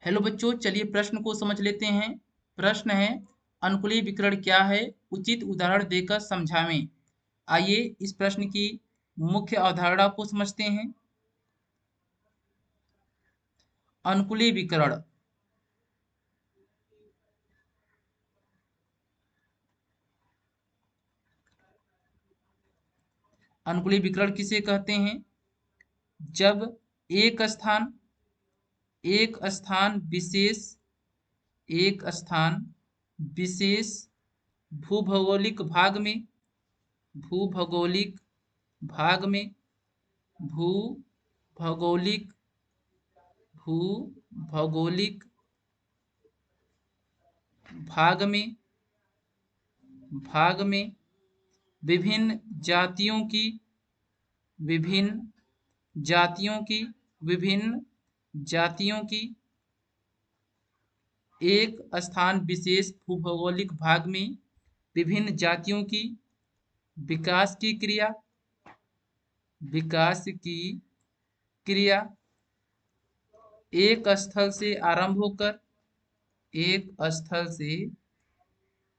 Hello बच्चों, चलिए प्रश्न को समझ लेते हैं। प्रश्न है, अनुकूली विकर्ण क्या है, उचित उदाहरण देकर समझावें। आइए इस प्रश्न की मुख्य अवधारणा को समझते हैं। अनुकूली विकर्ण। अनुकूली विकर्ण किसे कहते हैं? जब एक स्थान एक स्थान विशेष एक स्थान विशेष भूभौगोलिक भाग में भूभौगोलिक भाग में भूभौगोलिक भूभौगोलिक भाग में विभिन्न जातियों की विभिन्न जातियों की विभिन्न जातियों की एक स्थान विशेष भूभौगोलिक भाग में विभिन्न जातियों की विकास की क्रिया एक स्थल से आरंभ होकर एक स्थल से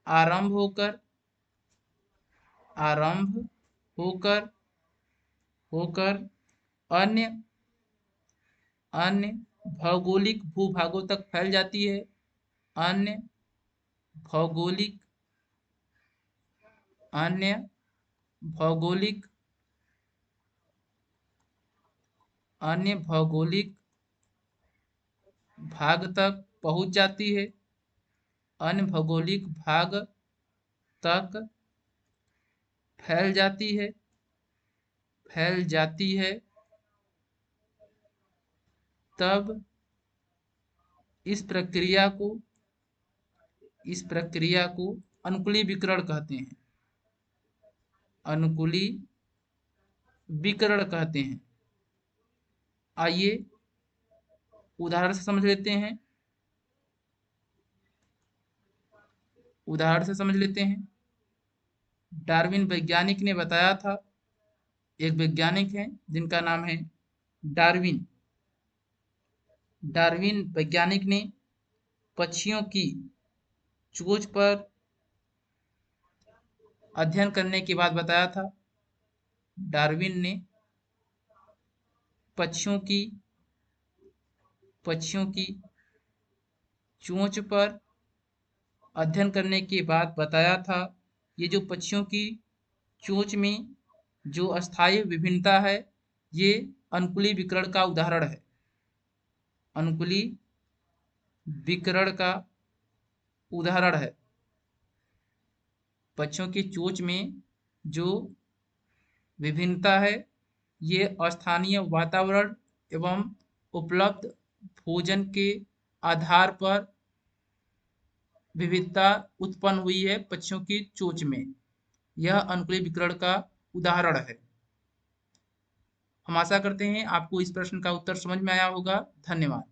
आरंभ होकर होकर अन्य अन्य भौगोलिक भूभागों तक फैल जाती है। अन्य भौगोलिक अन्य भौगोलिक अन्य भौगोलिक भाग तक पहुंच जाती है। अन्य भौगोलिक भाग तक फैल जाती है तब इस प्रक्रिया को अनुकूली विकर्ण कहते हैं। अनुकूली विकर्ण कहते हैं। आइए उदाहरण से समझ लेते हैं। डार्विन वैज्ञानिक ने बताया था, एक वैज्ञानिक है जिनका नाम है डार्विन। डार्विन वैज्ञानिक ने पक्षियों की चोंच पर अध्ययन करने के बाद बताया था। डार्विन ने पक्षियों की चोंच पर अध्ययन करने के बाद बताया था, ये जो पक्षियों की चोंच में जो अस्थायी विभिन्नता है, ये अनुकूली विकर्ण का उदाहरण है। अनुकूली विकर्ण का उदाहरण है। पक्षियों की चोंच में जो विभिन्नता है, ये स्थानीय वातावरण एवं उपलब्ध भोजन के आधार पर विविधता उत्पन्न हुई है पक्षियों की चोंच में। यह अनुकूली विकर्ण का उदाहरण है। हम आशा करते हैं आपको इस प्रश्न का उत्तर समझ में आया होगा। धन्यवाद।